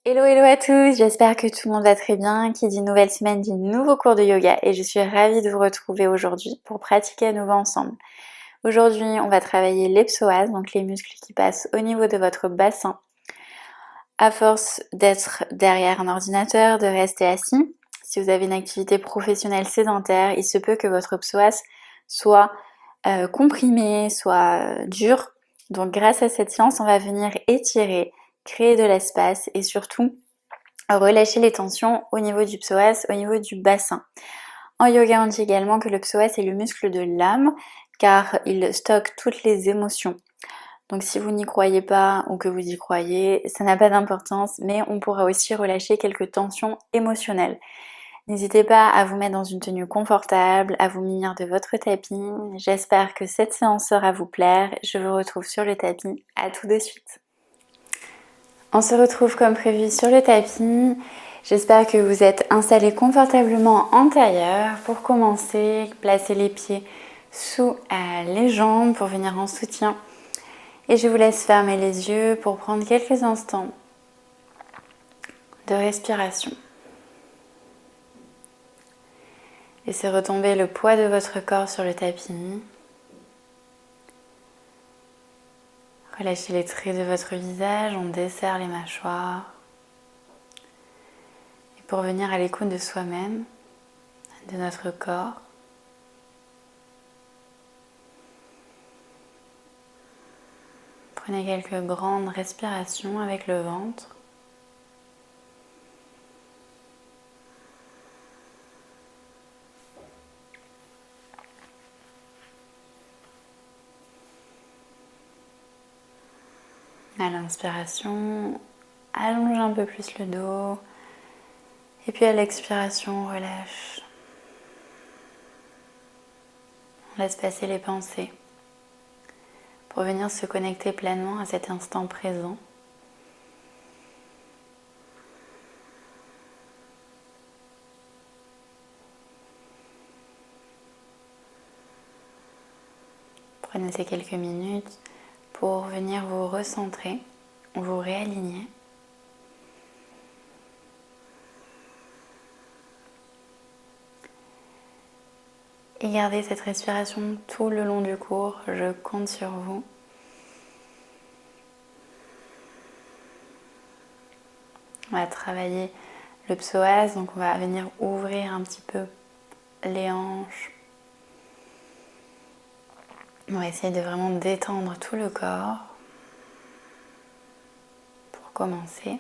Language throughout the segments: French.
Hello hello à tous, j'espère que tout le monde va très bien. Qui dit nouvelle semaine dit nouveau cours de yoga et je suis ravie de vous retrouver aujourd'hui pour pratiquer à nouveau ensemble. Aujourd'hui on va travailler les psoas, donc les muscles qui passent au niveau de votre bassin. À force d'être derrière un ordinateur, de rester assis, si vous avez une activité professionnelle sédentaire, il se peut que votre psoas soit comprimé, soit dur. Donc grâce à cette séance, on va venir étirer, créer de l'espace et surtout relâcher les tensions au niveau du psoas, au niveau du bassin. En yoga, on dit également que le psoas est le muscle de l'âme car il stocke toutes les émotions. Donc si vous n'y croyez pas ou que vous y croyez, ça n'a pas d'importance, mais on pourra aussi relâcher quelques tensions émotionnelles. N'hésitez pas à vous mettre dans une tenue confortable, à vous munir de votre tapis. J'espère que cette séance sera vous plaire. Je vous retrouve sur le tapis. À tout de suite. On se retrouve comme prévu sur le tapis. J'espère que vous êtes installés confortablement en tailleur. Pour commencer, placez les pieds sous les jambes pour venir en soutien. Et je vous laisse fermer les yeux pour prendre quelques instants de respiration. Laissez retomber le poids de votre corps sur le tapis. Relâchez les traits de votre visage, on desserre les mâchoires. Et pour venir à l'écoute de soi-même, de notre corps, prenez quelques grandes respirations avec le ventre. À l'inspiration, allonge un peu plus le dos. Et puis à l'expiration, relâche. On laisse passer les pensées pour venir se connecter pleinement à cet instant présent. Prenez ces quelques minutes pour venir vous recentrer, vous réaligner. Et gardez cette respiration tout le long du cours, je compte sur vous. On va travailler le psoas, donc on va venir ouvrir un petit peu les hanches. On va essayer de vraiment détendre tout le corps pour commencer.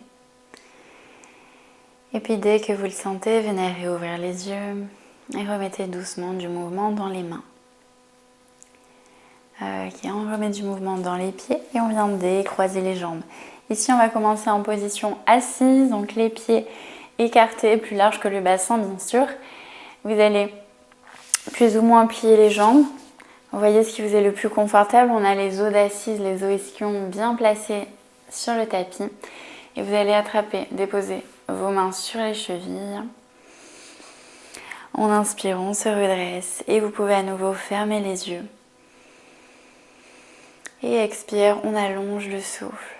Et puis dès que vous le sentez, venez réouvrir les yeux et remettez doucement du mouvement dans les mains. On remet du mouvement dans les pieds et on vient décroiser les jambes. Ici, on va commencer en position assise, donc les pieds écartés, plus larges que le bassin, bien sûr. Vous allez plus ou moins plier les jambes. Vous voyez ce qui vous est le plus confortable. On a les os d'assise, les os ischions bien placés sur le tapis. Et vous allez attraper, déposer vos mains sur les chevilles. On inspire, on se redresse et vous pouvez à nouveau fermer les yeux. Et expire, on allonge le souffle.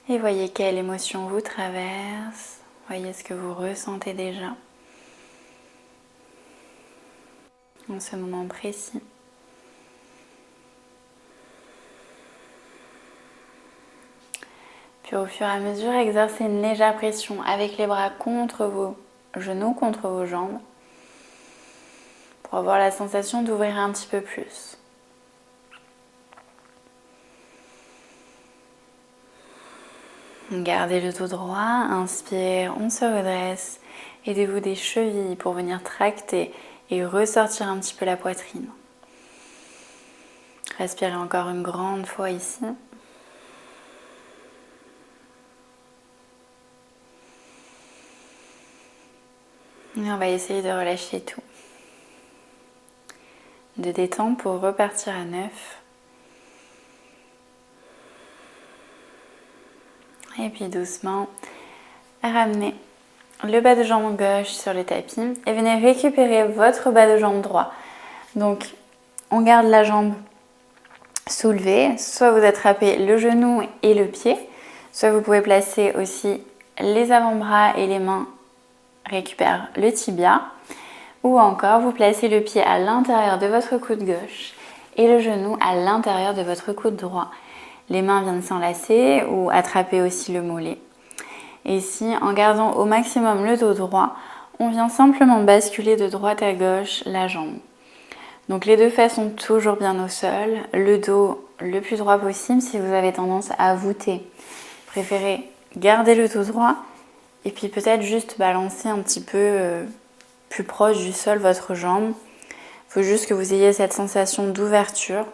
Et voyez quelle émotion vous traverse. Voyez ce que vous ressentez déjà en ce moment précis. Puis au fur et à mesure, exercez une légère pression avec les bras contre vos genoux, contre vos jambes, pour avoir la sensation d'ouvrir un petit peu plus. Gardez le dos droit, inspire, on se redresse. Aidez-vous des chevilles pour venir tracter et ressortir un petit peu la poitrine. Respirez encore une grande fois ici. Et on va essayer de relâcher tout. De détendre pour repartir à neuf. Et puis doucement, ramenez le bas de jambe gauche sur le tapis et venez récupérer votre bas de jambe droit. Donc, On garde la jambe soulevée, soit vous attrapez le genou et le pied, soit vous pouvez placer aussi les avant-bras et les mains récupèrent le tibia, ou encore vous placez le pied à l'intérieur de votre coude gauche et le genou à l'intérieur de votre coude droit. Les mains viennent s'enlacer ou attraper aussi le mollet. Et ici, en gardant au maximum le dos droit, on vient simplement basculer de droite à gauche la jambe. Donc les deux fesses sont toujours bien au sol, le dos le plus droit possible. Si vous avez tendance à voûter, préférez garder le dos droit et puis peut-être juste balancer un petit peu plus proche du sol votre jambe. Il faut juste que vous ayez cette sensation d'ouverture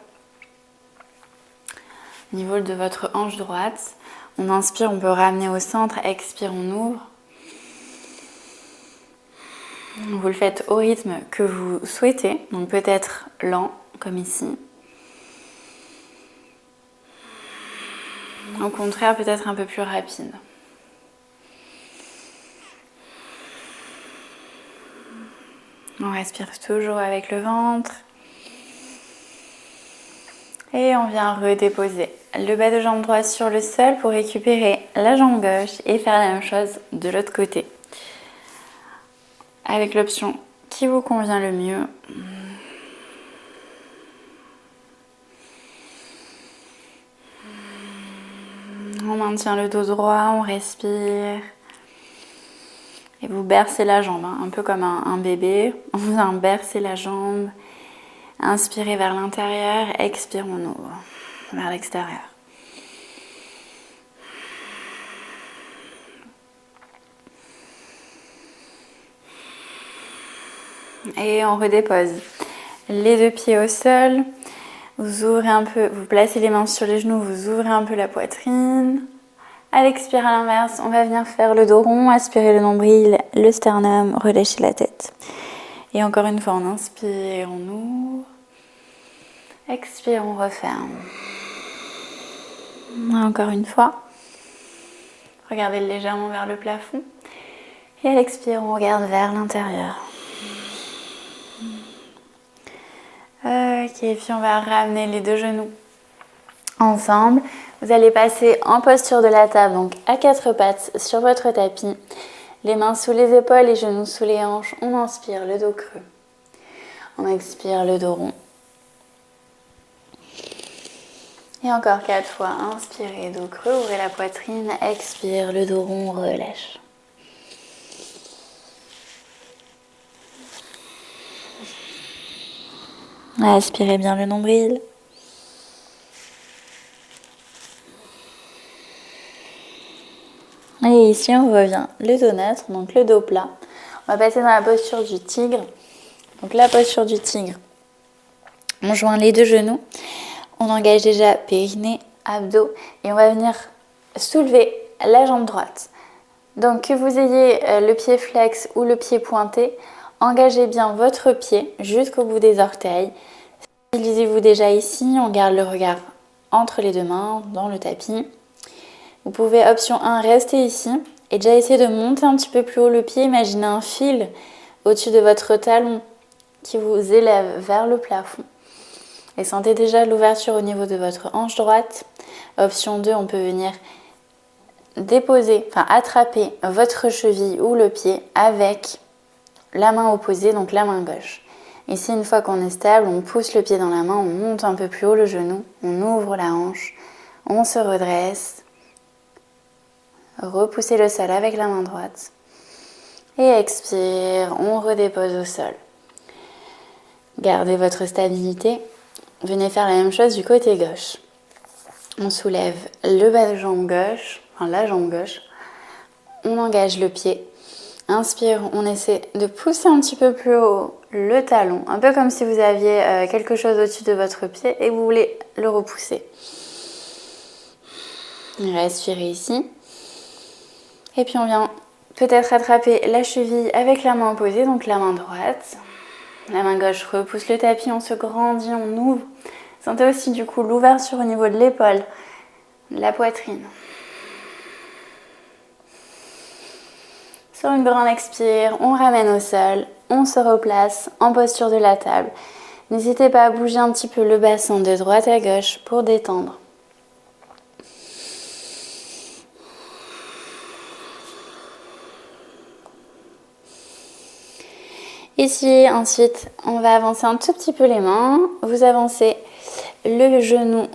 au niveau de votre hanche droite. On inspire, on peut ramener au centre, expire, on ouvre. Vous le faites au rythme que vous souhaitez, donc peut-être lent, comme ici. Au contraire, peut-être un peu plus rapide. On respire toujours avec le ventre. Et on vient redéposer le bas de jambe droite sur le sol pour récupérer la jambe gauche et faire la même chose de l'autre côté. Avec l'option qui vous convient le mieux. On maintient le dos droit, on respire. Et vous bercez la jambe, un peu comme un bébé. On vient bercer la jambe. Inspirez vers l'intérieur, expire, on ouvre vers l'extérieur. Et on redépose les deux pieds au sol. Vous ouvrez un peu, vous placez les mains sur les genoux, vous ouvrez un peu la poitrine. À l'expire, à l'inverse, on va venir faire le dos rond, aspirer le nombril, le sternum, relâcher la tête. Et encore une fois, on inspire, on ouvre. Expire, on referme. Encore une fois. Regardez légèrement vers le plafond. Et à l'expire, on regarde vers l'intérieur. Ok, puis on va ramener les deux genoux ensemble. Vous allez passer en posture de la table, donc à quatre pattes sur votre tapis. Les mains sous les épaules, les genoux sous les hanches. On inspire, le dos creux. On expire, le dos rond. Et encore 4 fois. Inspirez, dos creux, ouvrez la poitrine. Expire, le dos rond, relâche. Aspirez bien le nombril. Et ici, on revient le dos neutre, donc le dos plat. On va passer dans la posture du tigre. Donc la posture du tigre. On joint les deux genoux. On engage déjà périnée, abdos. Et on va venir soulever la jambe droite. Donc que vous ayez le pied flex ou le pied pointé, engagez bien votre pied jusqu'au bout des orteils. Stabilisez-vous déjà ici, on garde le regard entre les deux mains, dans le tapis. Vous pouvez, option 1, rester ici et déjà essayer de monter un petit peu plus haut le pied. Imaginez un fil au-dessus de votre talon qui vous élève vers le plafond. Et sentez déjà l'ouverture au niveau de votre hanche droite. Option 2, on peut venir attraper votre cheville ou le pied avec la main opposée, donc la main gauche. Ici, une fois qu'on est stable, on pousse le pied dans la main, on monte un peu plus haut le genou, on ouvre la hanche, on se redresse. Repoussez le sol avec la main droite. Et expire, on redépose au sol. Gardez votre stabilité. Venez faire la même chose du côté gauche. On soulève le bas de jambe gauche, la jambe gauche. On engage le pied. Inspire, on essaie de pousser un petit peu plus haut le talon. Un peu comme si vous aviez quelque chose au-dessus de votre pied et vous voulez le repousser. Respirez ici. Et puis on vient peut-être attraper la cheville avec la main opposée, donc la main droite. La main gauche repousse le tapis, on se grandit, on ouvre. Sentez aussi du coup l'ouverture au niveau de l'épaule, la poitrine. Sur une grande expire, on ramène au sol, on se replace en posture de la table. N'hésitez pas à bouger un petit peu le bassin de droite à gauche pour détendre. Ici, ensuite, on va avancer un tout petit peu les mains. Vous avancez le genou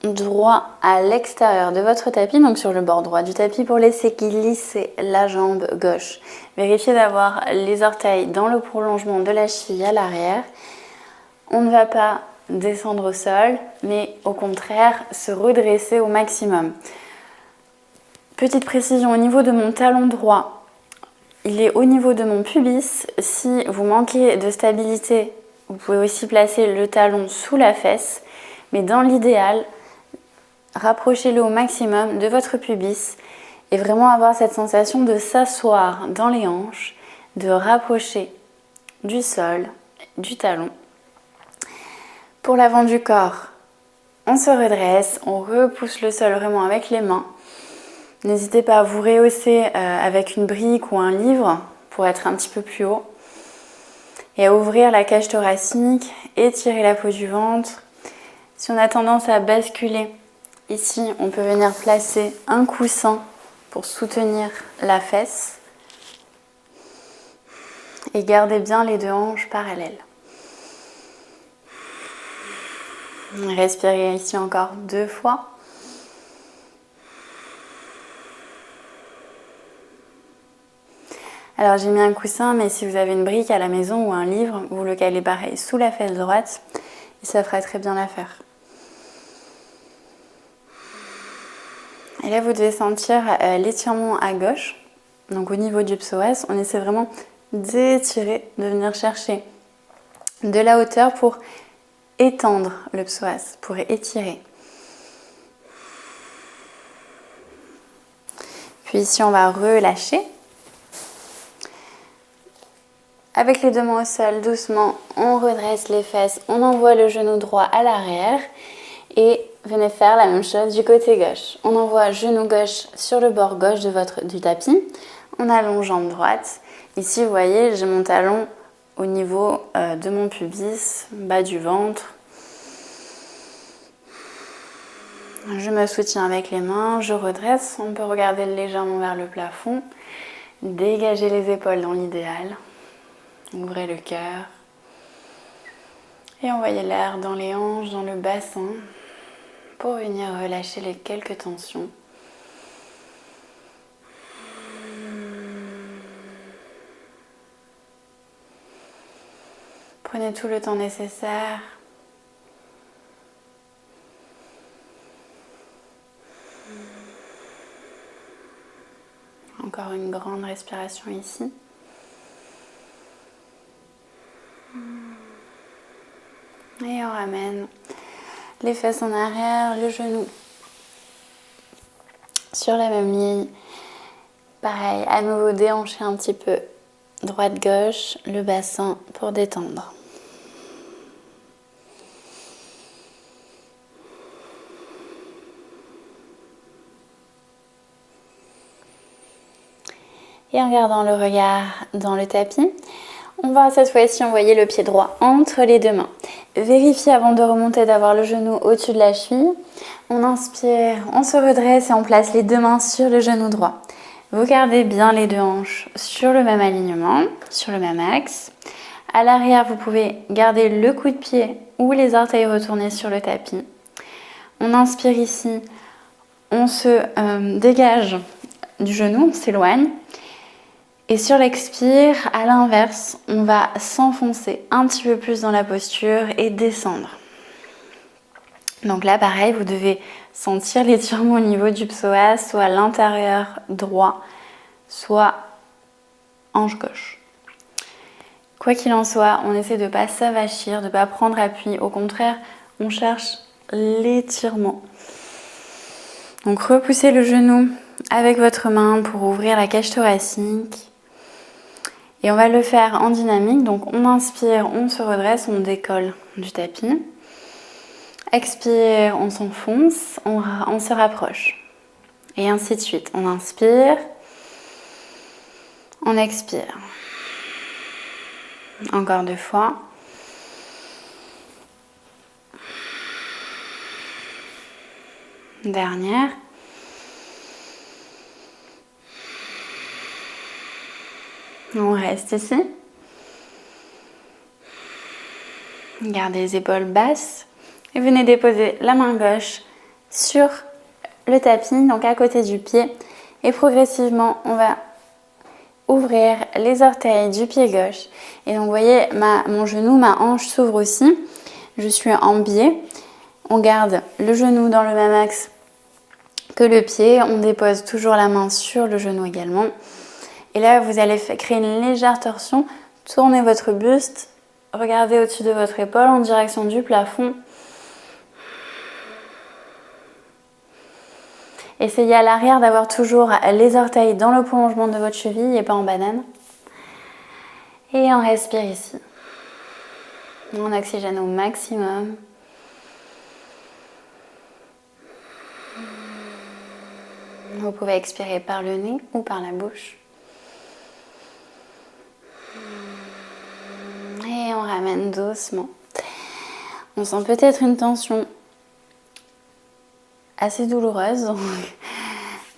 droit à l'extérieur de votre tapis, donc sur le bord droit du tapis, pour laisser glisser la jambe gauche. Vérifiez d'avoir les orteils dans le prolongement de la cheville à l'arrière. On ne va pas descendre au sol, mais au contraire, se redresser au maximum. Petite précision au niveau de mon talon droit. Il est au niveau de mon pubis. Si vous manquez de stabilité, vous pouvez aussi placer le talon sous la fesse. Mais dans l'idéal, rapprochez-le au maximum de votre pubis et vraiment avoir cette sensation de s'asseoir dans les hanches, de rapprocher du sol, du talon. Pour l'avant du corps, on se redresse, on repousse le sol vraiment avec les mains. N'hésitez pas à vous rehausser avec une brique ou un livre pour être un petit peu plus haut. Et à ouvrir la cage thoracique, étirer la peau du ventre. Si on a tendance à basculer, ici on peut venir placer un coussin pour soutenir la fesse. Et gardez bien les deux hanches parallèles. Respirez ici encore 2 fois. Alors j'ai mis un coussin, mais si vous avez une brique à la maison ou un livre, vous le calez pareil sous la fesse droite et ça fera très bien l'affaire. Et là vous devez sentir l'étirement à gauche, donc au niveau du psoas, on essaie vraiment d'étirer, de venir chercher de la hauteur pour étendre le psoas, pour étirer. Puis ici on va relâcher. Avec les deux mains au sol, doucement, on redresse les fesses, on envoie le genou droit à l'arrière et venez faire la même chose du côté gauche. On envoie genou gauche sur le bord gauche du tapis, on allonge jambe droite. Ici, vous voyez, j'ai mon talon au niveau de mon pubis, bas du ventre. Je me soutiens avec les mains, je redresse, on peut regarder légèrement vers le plafond, dégager les épaules dans l'idéal. Ouvrez le cœur et envoyez l'air dans les hanches, dans le bassin pour venir relâcher les quelques tensions. Prenez tout le temps nécessaire. Encore une grande respiration ici. Et on ramène les fesses en arrière, le genou sur la même ligne. Pareil, à nouveau déhancher un petit peu droite-gauche, le bassin pour détendre. Et en gardant le regard dans le tapis, on va cette fois-ci envoyer le pied droit entre les deux mains. Vérifiez avant de remonter d'avoir le genou au-dessus de la cheville. On inspire, on se redresse et on place les deux mains sur le genou droit. Vous gardez bien les deux hanches sur le même alignement, sur le même axe. À l'arrière, vous pouvez garder le coup de pied ou les orteils retournés sur le tapis. On inspire ici, on se dégage du genou, on s'éloigne. Et sur l'expire, à l'inverse, on va s'enfoncer un petit peu plus dans la posture et descendre. Donc là, pareil, vous devez sentir l'étirement au niveau du psoas, soit à l'intérieur droit, soit hanche gauche. Quoi qu'il en soit, on essaie de ne pas s'avachir, de ne pas prendre appui. Au contraire, on cherche l'étirement. Donc repoussez le genou avec votre main pour ouvrir la cage thoracique. Et on va le faire en dynamique, donc on inspire, on se redresse, on décolle du tapis. Expire, on s'enfonce, on se rapproche. Et ainsi de suite. On inspire, on expire. Encore 2 fois. Dernière. On reste ici. Gardez les épaules basses. Et venez déposer la main gauche sur le tapis, donc à côté du pied. Et progressivement, on va ouvrir les orteils du pied gauche. Et donc, vous voyez, mon genou, ma hanche s'ouvre aussi. Je suis en biais. On garde le genou dans le même axe que le pied. On dépose toujours la main sur le genou également. Et là, vous allez créer une légère torsion. Tournez votre buste. Regardez au-dessus de votre épaule en direction du plafond. Essayez à l'arrière d'avoir toujours les orteils dans le prolongement de votre cheville et pas en banane. Et on respire ici. On oxygène au maximum. Vous pouvez expirer par le nez ou par la bouche. Et on ramène doucement. On sent peut-être une tension assez douloureuse. Donc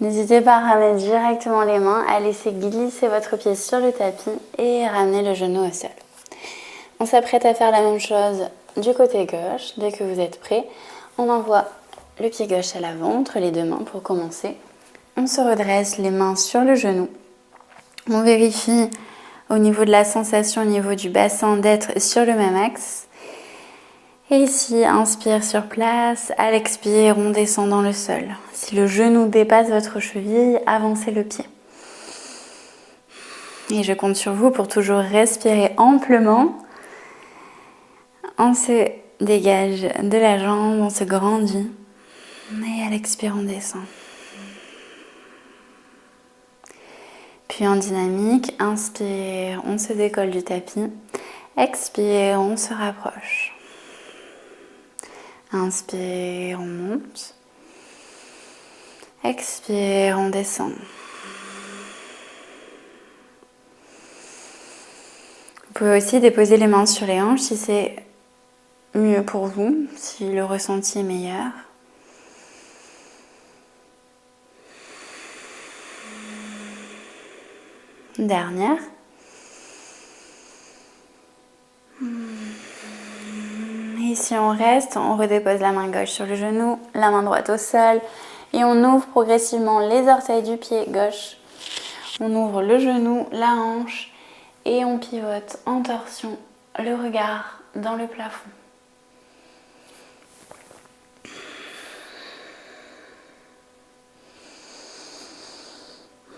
n'hésitez pas à ramener directement les mains, à laisser glisser votre pied sur le tapis et ramener le genou au sol. On s'apprête à faire la même chose du côté gauche. Dès que vous êtes prêt, on envoie le pied gauche à l'avant entre les deux mains pour commencer. On se redresse, les mains sur le genou. On vérifie au niveau de la sensation, au niveau du bassin, d'être sur le même axe. Et ici, inspire sur place. À l'expire, on descend dans le sol. Si le genou dépasse votre cheville, avancez le pied. Et je compte sur vous pour toujours respirer amplement. On se dégage de la jambe, on se grandit. Et à l'expire, on descend. Puis en dynamique, inspire, on se décolle du tapis. Expire, on se rapproche. Inspire, on monte. Expire, on descend. Vous pouvez aussi déposer les mains sur les hanches si c'est mieux pour vous, si le ressenti est meilleur. Dernière. Et si on reste, on redépose la main gauche sur le genou, la main droite au sol et on ouvre progressivement les orteils du pied gauche. On ouvre le genou, la hanche et on pivote en torsion, le regard dans le plafond.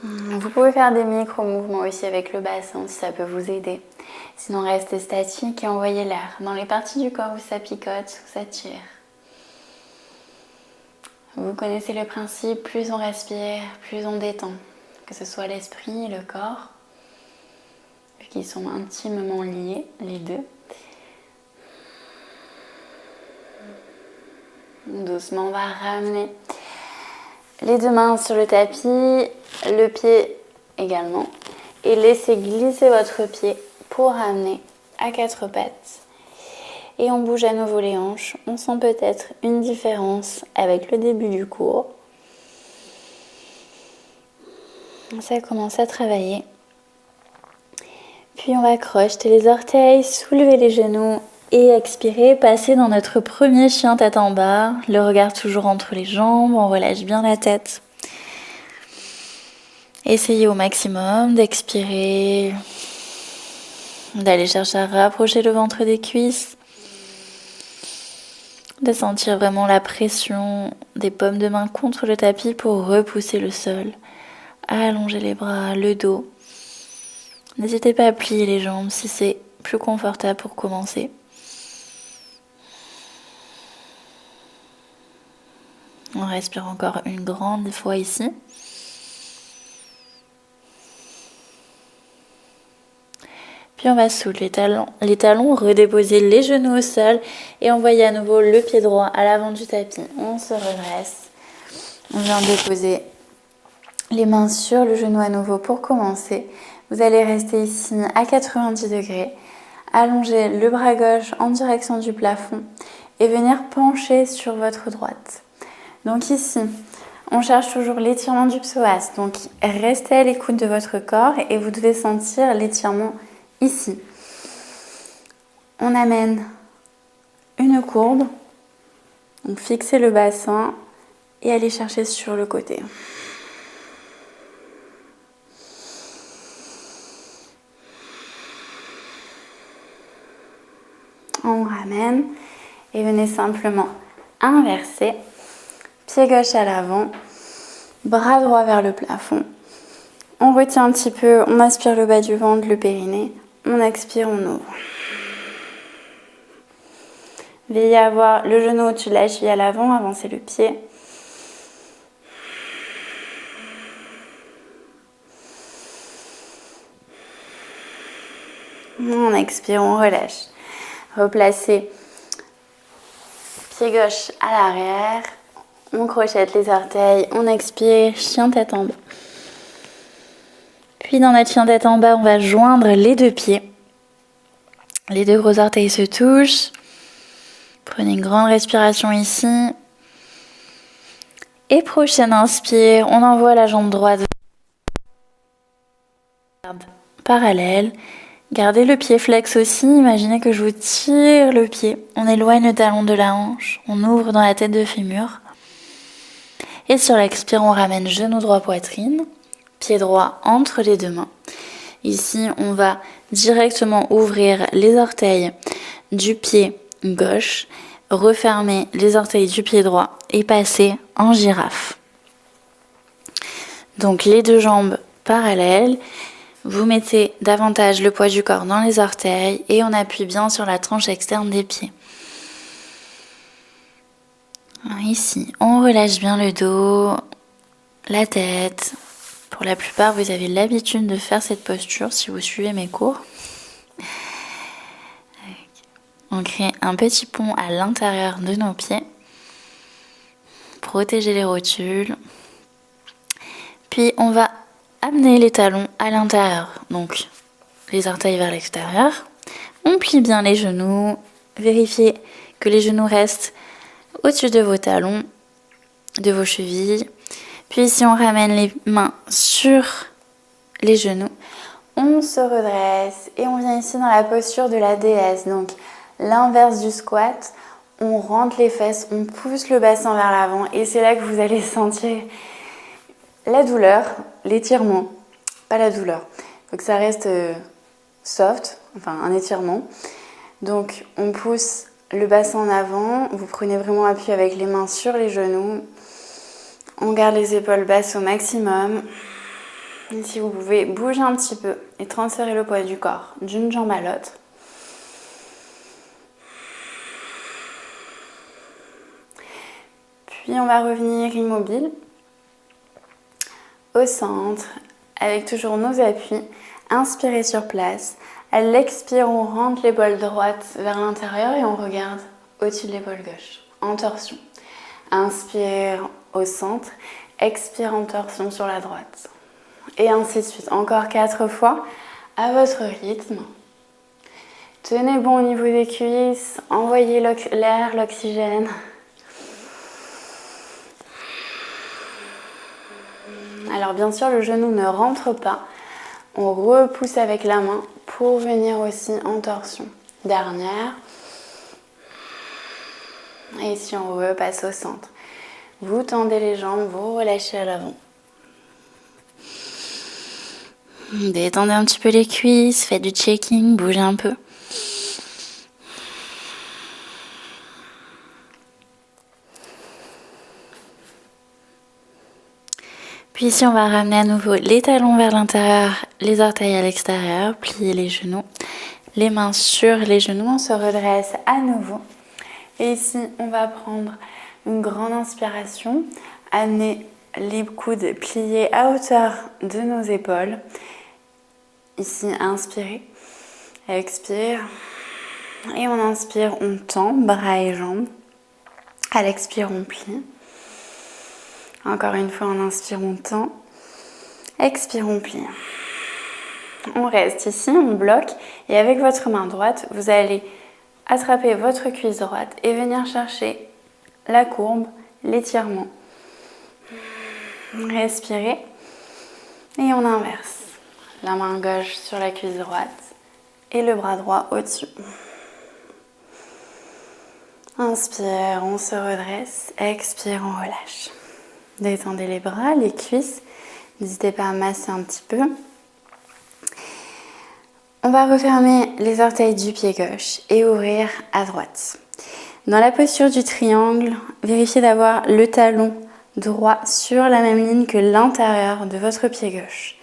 Vous pouvez faire des micro-mouvements aussi avec le bassin si ça peut vous aider. Sinon, restez statique et envoyez l'air dans les parties du corps où ça picote, où ça tire. Vous connaissez le principe, plus on respire, plus on détend. Que ce soit l'esprit et le corps, vu qu'ils sont intimement liés, les deux. Doucement, on va ramener les deux mains sur le tapis, le pied également. Et laissez glisser votre pied pour ramener à quatre pattes. Et on bouge à nouveau les hanches. On sent peut-être une différence avec le début du cours. Ça commence à travailler. Puis on va crocheter les orteils, soulever les genoux et expirer, passer dans notre premier chien tête en bas. Le regard toujours entre les jambes, on relâche bien la tête. Essayez au maximum d'expirer, d'aller chercher à rapprocher le ventre des cuisses, de sentir vraiment la pression des paumes de main contre le tapis pour repousser le sol, allonger les bras, le dos. N'hésitez pas à plier les jambes si c'est plus confortable pour commencer. On respire encore une grande fois ici. Puis on va soulever les talons, redéposer les genoux au sol et envoyer à nouveau le pied droit à l'avant du tapis. On se redresse. On vient déposer les mains sur le genou à nouveau pour commencer. Vous allez rester ici à 90 degrés. Allonger le bras gauche en direction du plafond et venir pencher sur votre droite. Donc ici, on cherche toujours l'étirement du psoas. Donc restez à l'écoute de votre corps et vous devez sentir l'étirement ici. On amène une courbe. Donc fixez le bassin et allez chercher sur le côté. On ramène et venez simplement inverser. Pied gauche à l'avant, bras droit vers le plafond. On retient un petit peu, on aspire le bas du ventre, le périnée. On expire, on ouvre. Veillez à avoir le genou au-dessus de la cheville à l'avant, avancez le pied. On expire, on relâche. Replacez pied gauche à l'arrière. On crochette les orteils, on expire, chien tête en bas. Puis dans notre chien tête en bas, on va joindre les deux pieds. Les deux gros orteils se touchent. Prenez une grande respiration ici. Et prochaine inspire, on envoie la jambe droite parallèle. Gardez le pied flex aussi, imaginez que je vous tire le pied. On éloigne le talon de la hanche, on ouvre dans la tête de fémur. Et sur l'expire, on ramène genou droit poitrine, pied droit entre les deux mains. Ici, on va directement ouvrir les orteils du pied gauche, refermer les orteils du pied droit et passer en girafe. Donc les deux jambes parallèles. Vous mettez davantage le poids du corps dans les orteils et on appuie bien sur la tranche externe des pieds. Ici, on relâche bien le dos, la tête. Pour la plupart, vous avez l'habitude de faire cette posture si vous suivez mes cours. On crée un petit pont à l'intérieur de nos pieds. Protégez les rotules. Puis on va amener les talons à l'intérieur, donc les orteils vers l'extérieur. On plie bien les genoux, vérifiez que les genoux restent au-dessus de vos talons, de vos chevilles. Puis si on ramène les mains sur les genoux, on se redresse et on vient ici dans la posture de la déesse. Donc l'inverse du squat, on rentre les fesses, on pousse le bassin vers l'avant et c'est là que vous allez sentir la douleur, l'étirement, pas la douleur. Il faut que ça reste soft, enfin un étirement. Donc on pousse le bassin en avant, vous prenez vraiment appui avec les mains sur les genoux. On garde les épaules basses au maximum. Et si vous pouvez bouger un petit peu et transférer le poids du corps d'une jambe à l'autre. Puis on va revenir immobile au centre avec toujours nos appuis. Inspirez sur place. À l'expire, on rentre l'épaule droite vers l'intérieur et on regarde au-dessus de l'épaule gauche, en torsion. Inspire au centre, expire en torsion sur la droite. Et ainsi de suite. Encore 4 fois à votre rythme. Tenez bon au niveau des cuisses, envoyez l'air, l'oxygène. Alors bien sûr, le genou ne rentre pas. On repousse avec la main pour venir aussi en torsion. Dernière. Et si on repasse au centre. Vous tendez les jambes, vous relâchez à l'avant. Détendez un petit peu les cuisses, faites du checking, bougez un peu. Puis ici, on va ramener à nouveau les talons vers l'intérieur, les orteils à l'extérieur, plier les genoux, les mains sur les genoux, on se redresse à nouveau. Et ici, on va prendre une grande inspiration, amener les coudes pliés à hauteur de nos épaules. Ici, inspirez, expire. Et on inspire, on tend, bras et jambes. À l'expire, on plie. Encore une fois, on inspire, on tend. Expire, on plie. On reste ici, on bloque. Et avec votre main droite, vous allez attraper votre cuisse droite et venir chercher la courbe l'étirement. Respirez et on inverse. La main gauche sur la cuisse droite et le bras droit au-dessus. Inspire, on se redresse. Expire, on relâche. Détendez les bras, les cuisses. N'hésitez pas à masser un petit peu. On va refermer les orteils du pied gauche et ouvrir à droite. Dans la posture du triangle, vérifiez d'avoir le talon droit sur la même ligne que l'intérieur de votre pied gauche.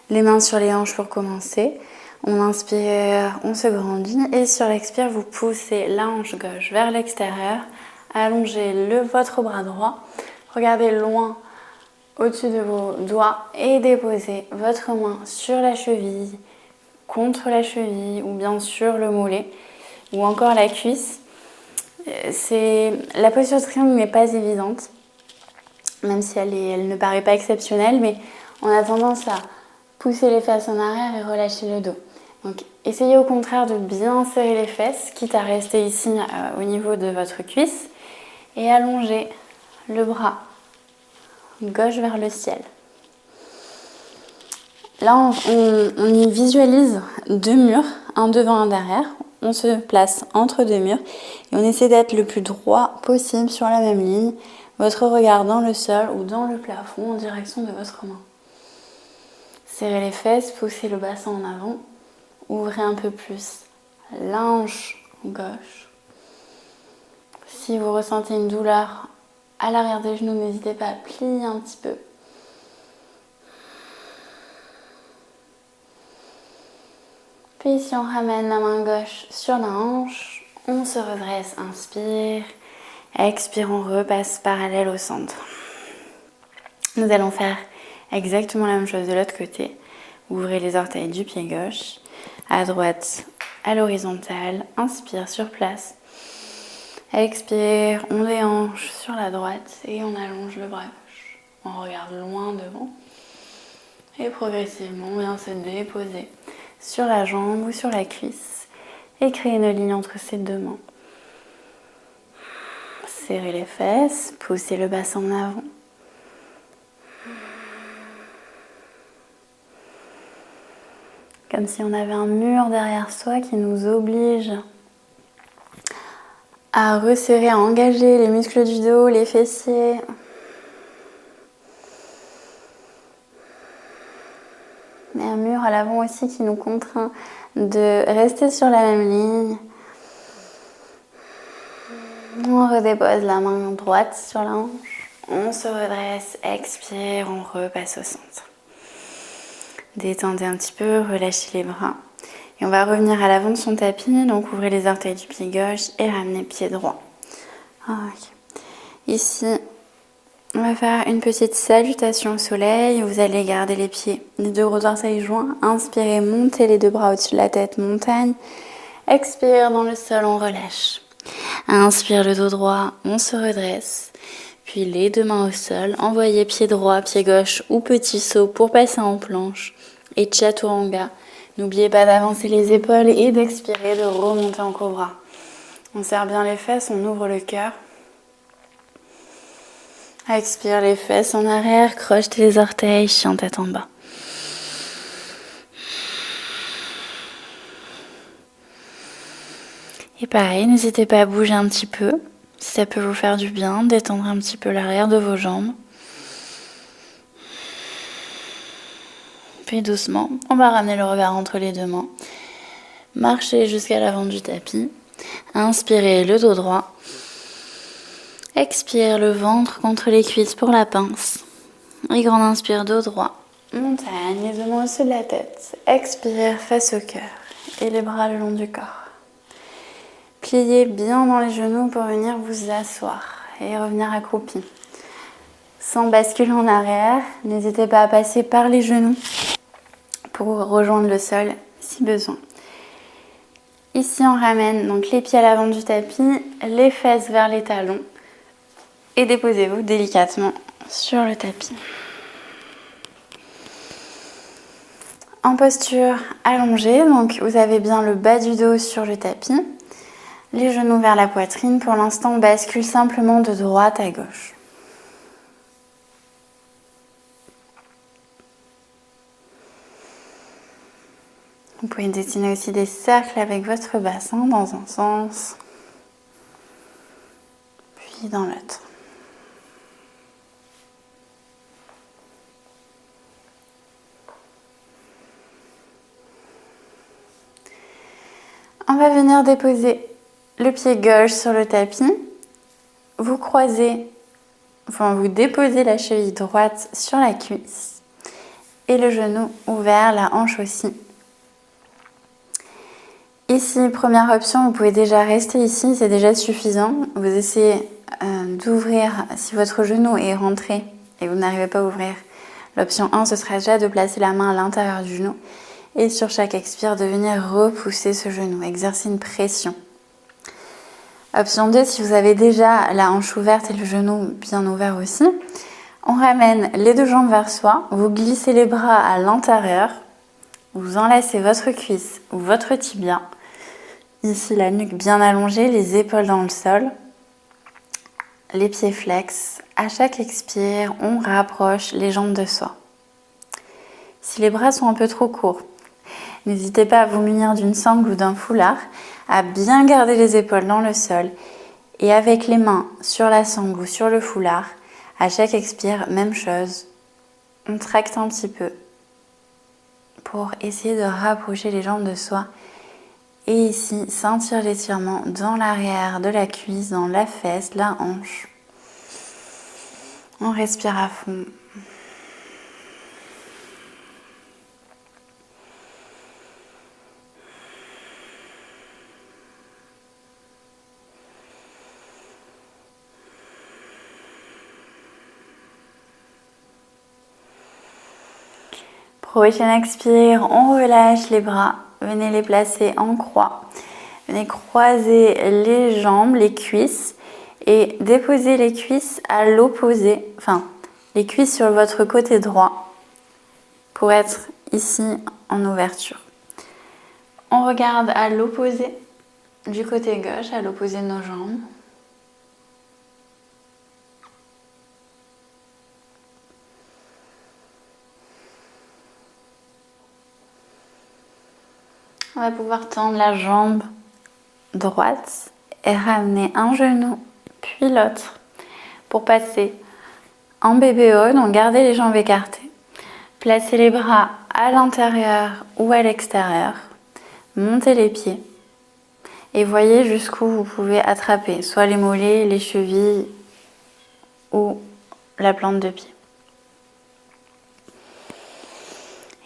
Les mains sur les hanches pour commencer. On inspire, on se grandit et sur l'expire, vous poussez la hanche gauche vers l'extérieur. Allongez votre bras droit. Regardez loin au-dessus de vos doigts et déposez votre main sur la cheville, contre la cheville ou bien sur le mollet ou encore la cuisse. La posture de triangle n'est pas évidente, même si elle ne paraît pas exceptionnelle, mais on a tendance à pousser les fesses en arrière et relâcher le dos. Donc essayez au contraire de bien serrer les fesses, quitte à rester ici au niveau de votre cuisse, et allongez le bras gauche vers le ciel. Là, on y visualise deux murs, un devant, un derrière. On se place entre deux murs et on essaie d'être le plus droit possible sur la même ligne. Votre regard dans le sol ou dans le plafond en direction de votre main. Serrez les fesses, poussez le bassin en avant. Ouvrez un peu plus la hanche gauche. Si vous ressentez une douleur à l'arrière des genoux, n'hésitez pas à plier un petit peu. Puis si on ramène la main gauche sur la hanche, on se redresse, inspire, expire, on repasse parallèle au centre. Nous allons faire exactement la même chose de l'autre côté. Ouvrez les orteils du pied gauche, à droite, à l'horizontale, inspire sur place. Expire, on déhanche sur la droite et on allonge le bras gauche. On regarde loin devant et progressivement on vient se déposer sur la jambe ou sur la cuisse et créer une ligne entre ces deux mains. Serrez les fesses, poussez le bassin en avant. Comme si on avait un mur derrière soi qui nous oblige à resserrer, à engager les muscles du dos, les fessiers. Mais un mur à l'avant aussi qui nous contraint de rester sur la même ligne. On redépose la main droite sur la hanche. On se redresse, expire, on repasse au centre. Détendez un petit peu, relâchez les bras. Et on va revenir à l'avant de son tapis. Donc ouvrez les orteils du pied gauche et ramenez pied droit. Okay. Ici, on va faire une petite salutation au soleil. Vous allez garder les pieds, les deux gros orteils joints. Inspirez, montez les deux bras au-dessus de la tête, montagne. Expire, dans le sol, on relâche. Inspire le dos droit, on se redresse. Puis les deux mains au sol. Envoyez pied droit, pied gauche ou petit saut pour passer en planche. Et chaturanga. N'oubliez pas d'avancer les épaules et d'expirer, de remonter en cobra. On serre bien les fesses, on ouvre le cœur. Expire les fesses en arrière, croche les orteils, chien tête en bas. Et pareil, n'hésitez pas à bouger un petit peu, si ça peut vous faire du bien, détendre un petit peu l'arrière de vos jambes. Puis doucement, on va ramener le regard entre les deux mains. Marchez jusqu'à l'avant du tapis. Inspirez le dos droit. Expire le ventre contre les cuisses pour la pince. Et grande inspire, dos droit. Montagne, les deux mains au-dessus de la tête. Expire, face au cœur. Et les bras le long du corps. Pliez bien dans les genoux pour venir vous asseoir et revenir accroupi. Sans basculer en arrière, n'hésitez pas à passer par les genoux pour rejoindre le sol si besoin. Ici, on ramène donc les pieds à l'avant du tapis, les fesses vers les talons et déposez-vous délicatement sur le tapis. En posture allongée, donc vous avez bien le bas du dos sur le tapis, Les genoux vers la poitrine. Pour l'instant, on bascule simplement de droite à gauche. Vous pouvez dessiner aussi des cercles avec votre bassin dans un sens, puis dans l'autre. On va venir déposer le pied gauche sur le tapis. Vous croisez, vous déposez la cheville droite sur la cuisse et le genou ouvert, la hanche aussi. Ici, première option, vous pouvez déjà rester ici, c'est déjà suffisant. Vous essayez d'ouvrir, si votre genou est rentré et vous n'arrivez pas à ouvrir, l'option 1, ce sera déjà de placer la main à l'intérieur du genou et sur chaque expire, de venir repousser ce genou, exercer une pression. Option 2, si vous avez déjà la hanche ouverte et le genou bien ouvert aussi, on ramène les deux jambes vers soi, vous glissez les bras à l'intérieur, vous enlacez votre cuisse ou votre tibia. Ici, la nuque bien allongée, les épaules dans le sol, les pieds flex. À chaque expire, on rapproche les jambes de soi. Si les bras sont un peu trop courts, n'hésitez pas à vous munir d'une sangle ou d'un foulard, à bien garder les épaules dans le sol et avec les mains sur la sangle ou sur le foulard, à chaque expire, même chose. On tracte un petit peu pour essayer de rapprocher les jambes de soi. Et ici, sentir l'étirement dans l'arrière de la cuisse, dans la fesse, la hanche. On respire à fond. Prochaine expire, on relâche les bras. Venez les placer en croix. Venez croiser les jambes, les cuisses et déposer les cuisses à l'opposé, enfin les cuisses sur votre côté droit pour être ici en ouverture. On regarde à l'opposé du côté gauche, à l'opposé de nos jambes. On va pouvoir tendre la jambe droite et ramener un genou puis l'autre pour passer en BBO, donc gardez les jambes écartées. Placez les bras à l'intérieur ou à l'extérieur. Montez les pieds et voyez jusqu'où vous pouvez attraper, soit les mollets, les chevilles ou la plante de pied.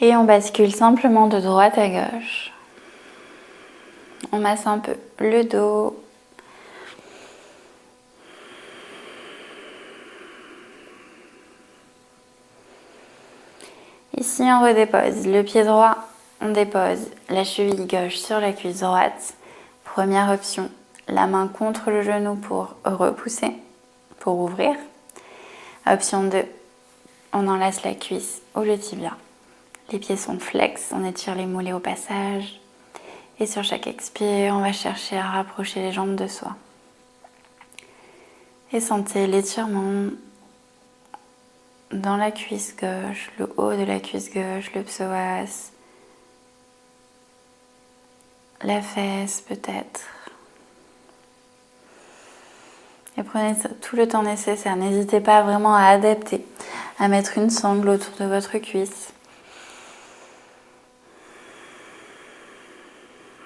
Et on bascule simplement de droite à gauche. On masse un peu le dos. Ici, on redépose le pied droit, on dépose la cheville gauche sur la cuisse droite. Première option, la main contre le genou pour repousser, pour ouvrir. Option 2, on enlace la cuisse ou le tibia. Les pieds sont flex, on étire les mollets au passage. Et sur chaque expire, on va chercher à rapprocher les jambes de soi. Et sentez l'étirement dans la cuisse gauche, le haut de la cuisse gauche, le psoas, la fesse peut-être. Et prenez tout le temps nécessaire. N'hésitez pas vraiment à adapter, à mettre une sangle autour de votre cuisse.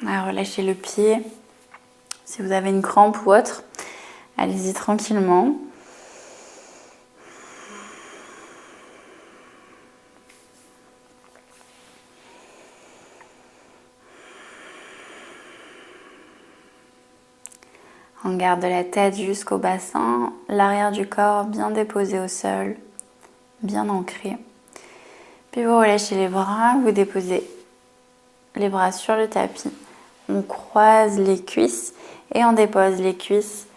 À relâcher le pied. Si vous avez une crampe ou autre, allez-y tranquillement. On garde la tête jusqu'au bassin, l'arrière du corps bien déposé au sol, bien ancré. Puis vous relâchez les bras, vous déposez les bras sur le tapis. On croise les cuisses et on dépose les cuisses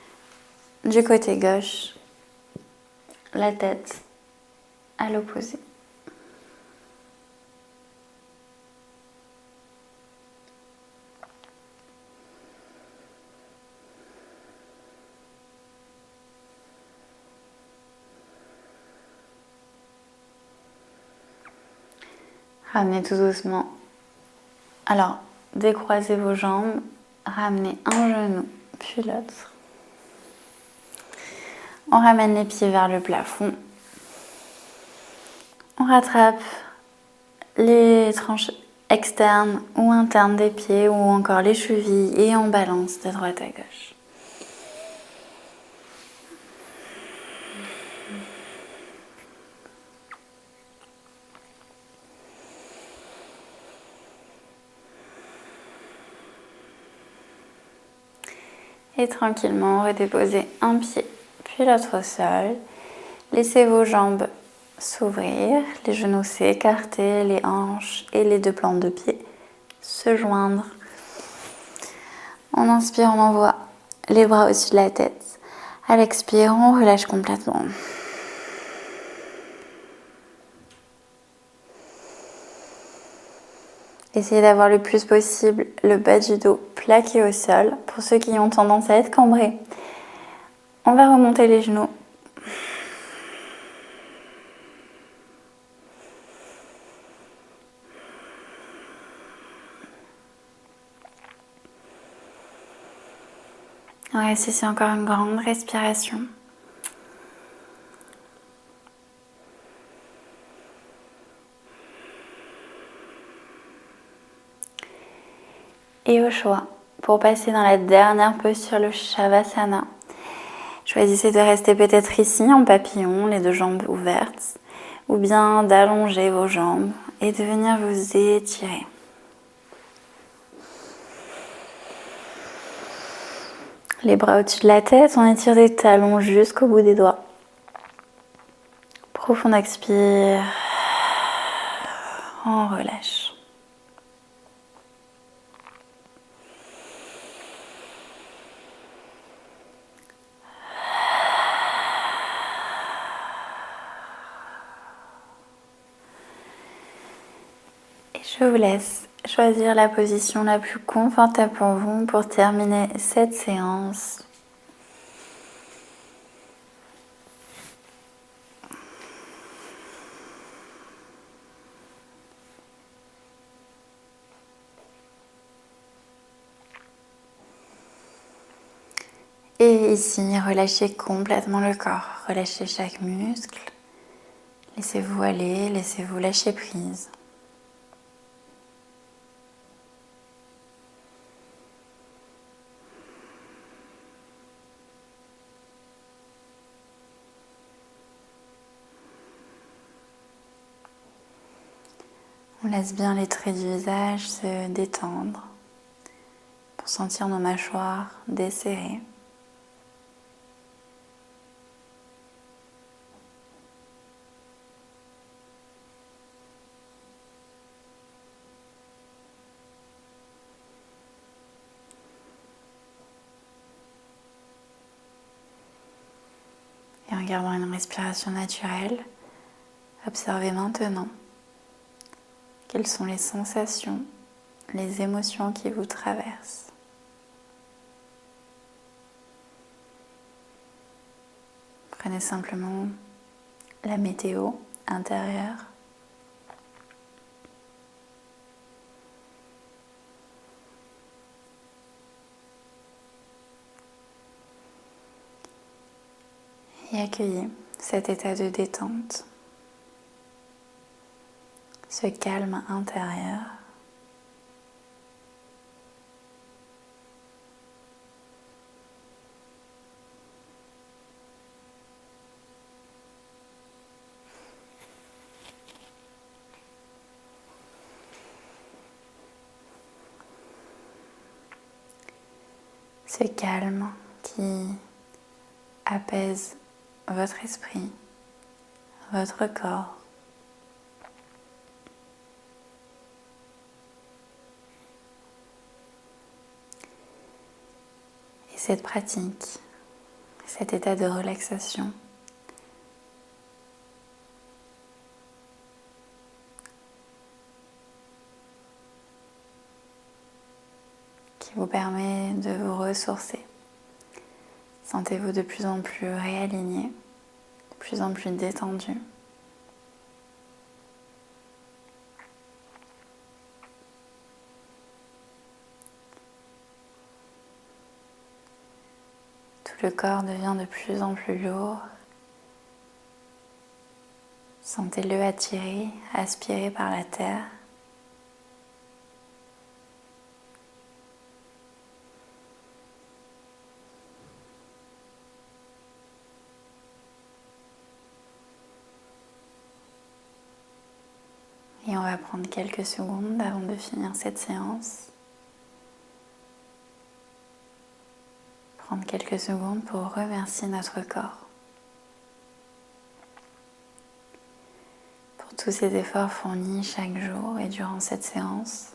du côté gauche, la tête à l'opposé. Ramenez tout doucement. Alors, décroisez vos jambes, ramenez un genou, puis l'autre. On ramène les pieds vers le plafond. On rattrape les tranches externes ou internes des pieds ou encore les chevilles et on balance de droite à gauche. Et tranquillement, redéposez un pied puis l'autre au sol. Laissez vos jambes s'ouvrir, les genoux s'écarter, les hanches et les deux plantes de pied se joindre. En inspirant, on envoie les bras au-dessus de la tête. À l'expire, on relâche complètement. Essayez d'avoir le plus possible le bas du dos plaqué au sol pour ceux qui ont tendance à être cambrés. On va remonter les genoux. On reste ici encore une grande respiration. Et au choix, pour passer dans la dernière posture, le Shavasana, choisissez de rester peut-être ici en papillon, les deux jambes ouvertes, ou bien d'allonger vos jambes et de venir vous étirer. Les bras au-dessus de la tête, on étire des talons jusqu'au bout des doigts. Profond expire, on relâche. Et je vous laisse choisir la position la plus confortable pour vous pour terminer cette séance. Et ici, relâchez complètement le corps, relâchez chaque muscle, laissez-vous aller, laissez-vous lâcher prise. On laisse bien les traits du visage se détendre pour sentir nos mâchoires desserrées. Et en gardant une respiration naturelle, observez maintenant quelles sont les sensations, les émotions qui vous traversent. Prenez simplement la météo intérieure. Et accueillez cet état de détente, ce calme intérieur. Ce calme qui apaise votre esprit, votre corps. Et cette pratique, cet état de relaxation, qui vous permet de vous ressourcer. Sentez-vous de plus en plus réaligné, de plus en plus détendu. le corps devient de plus en plus lourd. Sentez-le attiré, aspiré par la terre. Et on va prendre quelques secondes avant de finir cette séance. Prendre quelques secondes pour remercier notre corps pour tous ces efforts fournis chaque jour et durant cette séance.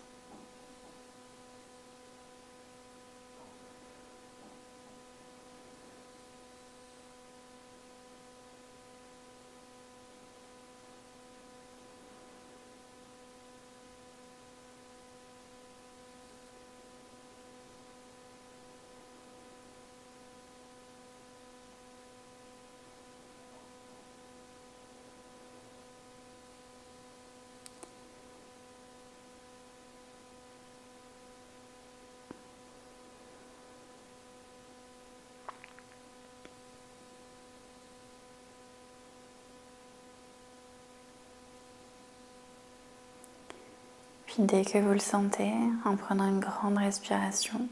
Puis dès que vous le sentez, en prenant une grande respiration,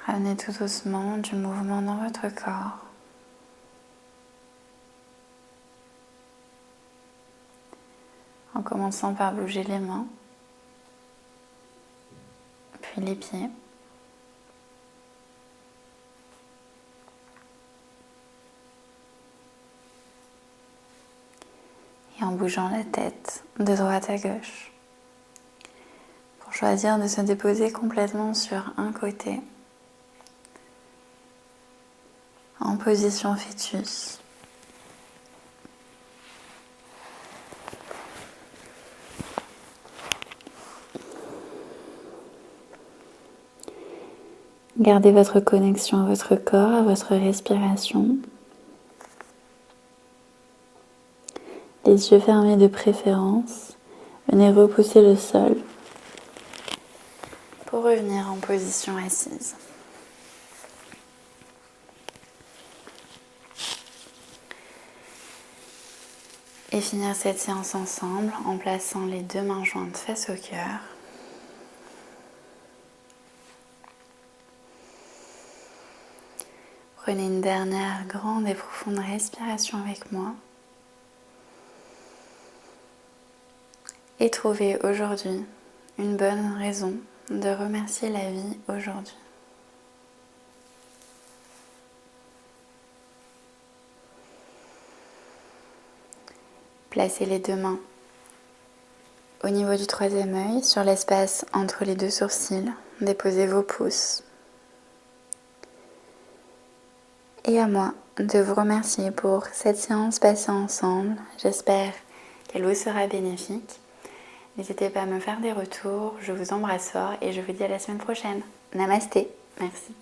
ramenez tout doucement du mouvement dans votre corps. En commençant par bouger les mains, puis les pieds. Et en bougeant la tête de droite à gauche. Pour choisir de se déposer complètement sur un côté, en position fœtus. Gardez votre connexion à votre corps, à votre respiration. Les yeux fermés de préférence. Venez repousser le sol pour revenir en position assise. Et finir cette séance ensemble en plaçant les deux mains jointes face au cœur. Prenez une dernière grande et profonde respiration avec moi. Et trouvez aujourd'hui une bonne raison de remercier la vie aujourd'hui. Placez les deux mains au niveau du troisième œil, sur l'espace entre les deux sourcils. Déposez vos pouces. Et à moi de vous remercier pour cette séance passée ensemble. J'espère qu'elle vous sera bénéfique. N'hésitez pas à me faire des retours. Je vous embrasse fort et je vous dis à la semaine prochaine. Namasté. Merci.